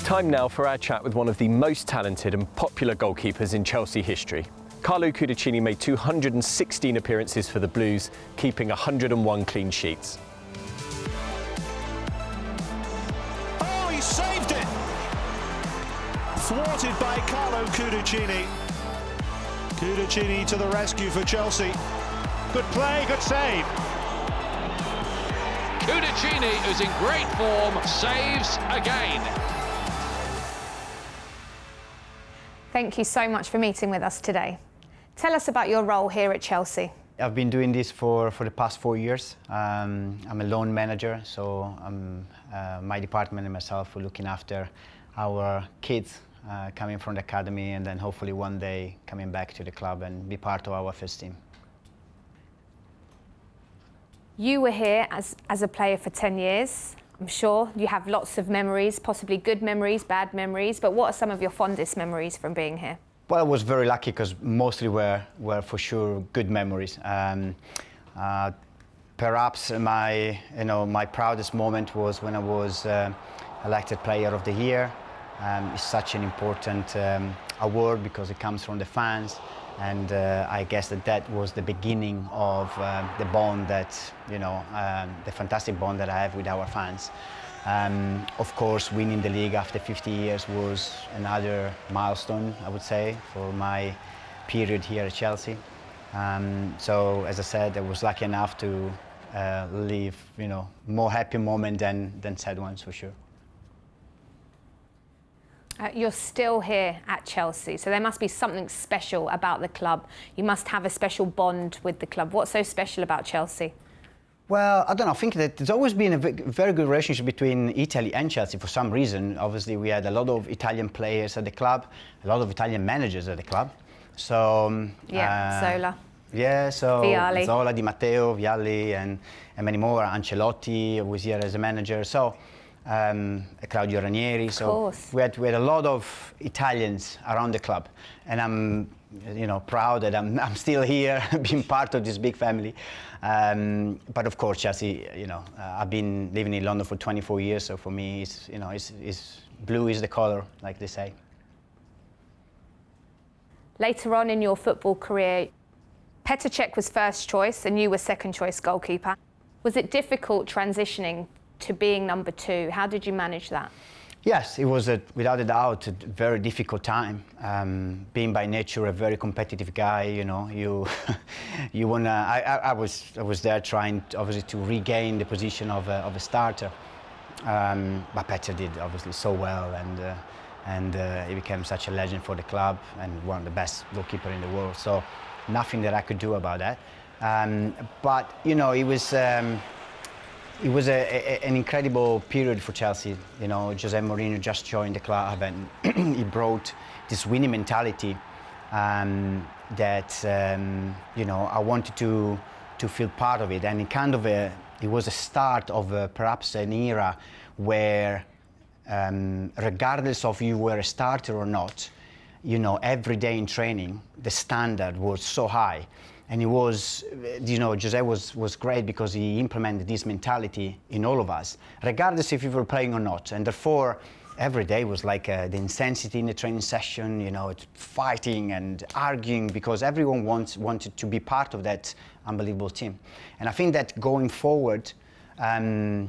Time now for our chat with one of the most talented and popular goalkeepers in Chelsea history. Carlo Cudicini made 216 appearances for the Blues, keeping 101 clean sheets. Oh, he saved it! Thwarted by Carlo Cudicini. Cudicini to the rescue for Chelsea. Good play, good save. Cudicini, who's in great form, saves again. Thank you so much for meeting with us today. Tell us about your role here at Chelsea. I've been doing this for the past 4 years. I'm a loan manager, so my department and myself are looking after our kids coming from the academy and then hopefully one day coming back to the club and be part of our first team. You were here as a player for 10 years. I'm sure you have lots of memories, possibly good memories, bad memories, but what are some of your fondest memories from being here? Well, I was very lucky because mostly were for sure good memories. Perhaps my proudest moment was when I was elected Player of the Year. It's such an important award because it comes from the fans. And I guess that was the beginning of the bond that, the fantastic bond that I have with our fans. Of course, winning the league after 50 years was another milestone, I would say, for my period here at Chelsea. So, as I said, I was lucky enough to live, more happy moments than sad ones, for sure. You're still here at Chelsea, so there must be something special about the club. You must have a special bond with the club. What's so special about Chelsea? Well, I don't know. I think that there's always been a very good relationship between Italy and Chelsea for some reason. Obviously, we had a lot of Italian players at the club, a lot of Italian managers at the club. So Zola. Yeah, so Vialli. Zola, Di Matteo, Vialli, and many more. Ancelotti was here as a manager. So. Claudio Ranieri. So we had a lot of Italians around the club, and I'm, proud that I'm still here, being part of this big family. But of course, Chelsea. I've been living in London for 24 years, so for me, it's blue is the color, like they say. Later on in your football career, Petr Cech was first choice, and you were second choice goalkeeper. Was it difficult transitioning to being number two? How did you manage that? Yes, it was without a doubt a very difficult time. Being by nature a very competitive guy, you wanna. I was there trying obviously to regain the position of a starter, but Petr did obviously so well, and he became such a legend for the club and one of the best goalkeeper in the world. So nothing that I could do about that. But it was. It was an incredible period for Chelsea. José Mourinho just joined the club and he brought this winning mentality that I wanted to feel part of it. And it was a start of perhaps an era where, regardless of you were a starter or not, every day in training the standard was so high. And it was, Jose was great because he implemented this mentality in all of us, regardless if you were playing or not. And therefore, every day was like the intensity in the training session, fighting and arguing because everyone wanted to be part of that unbelievable team. And I think that going forward, I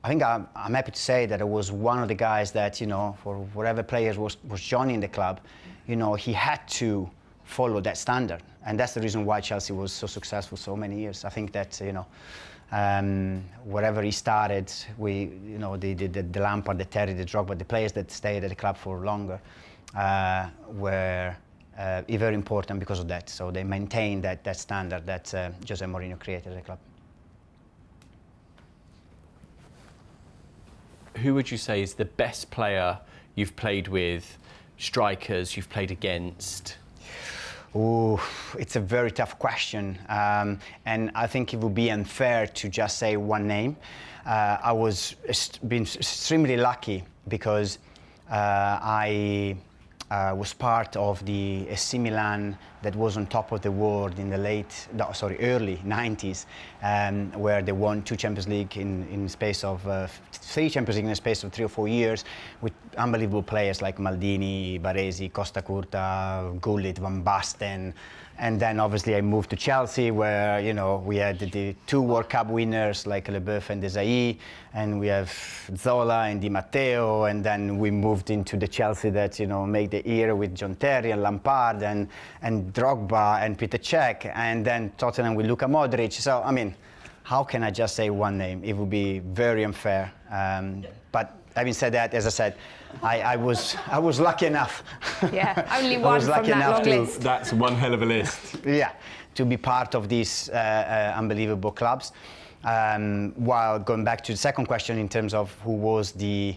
think I'm happy to say that I was one of the guys that, for whatever players was joining the club, he had to follow that standard. And that's the reason why Chelsea was so successful so many years. I think that, wherever he started, the Lampard, the Terry, the Drogba, the players that stayed at the club for longer were very important because of that. So they maintained that standard that José Mourinho created at the club. Who would you say is the best player you've played with, strikers you've played against? Oh, it's a very tough question, and I think it would be unfair to just say one name. I was been extremely lucky because I was part of the AC Milan that was on top of the world in the early 90s, where they won 2 Champions League in space of 3 Champions League in the space of 3 or 4 years, with unbelievable players like Maldini, Baresi, Costa Curta, Gullit, Van Basten. And then obviously I moved to Chelsea, where we had the 2 World Cup winners like Leboeuf and Desailly, and we have Zola and Di Matteo, and then we moved into the Chelsea that made the era with John Terry and Lampard and Drogba and Peter Cech, and then Tottenham with Luka Modric. So I mean, how can I just say one name? It would be very unfair. But having said that, as I said, I was lucky enough. Yeah, only one from that long list. That's one hell of a list. Yeah, to be part of these unbelievable clubs. While going back to the second question in terms of who was the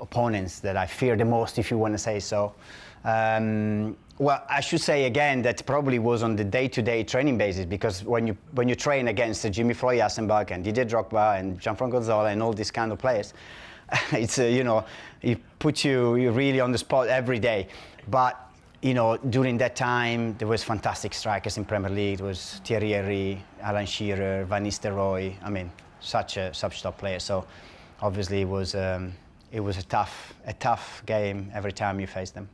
opponents that I fear the most, if you want to say so. Well, I should say again that probably was on the day-to-day training basis, because when you train against Jimmy Floyd Hasselbaink and Didier Drogba and Gianfranco Zola and all these kind of players, it's it puts you really on the spot every day. But during that time there was fantastic strikers in Premier League. There was Thierry Henry, Alan Shearer, Van Nistelrooy. I mean, such top players. So obviously it was a tough game every time you face them.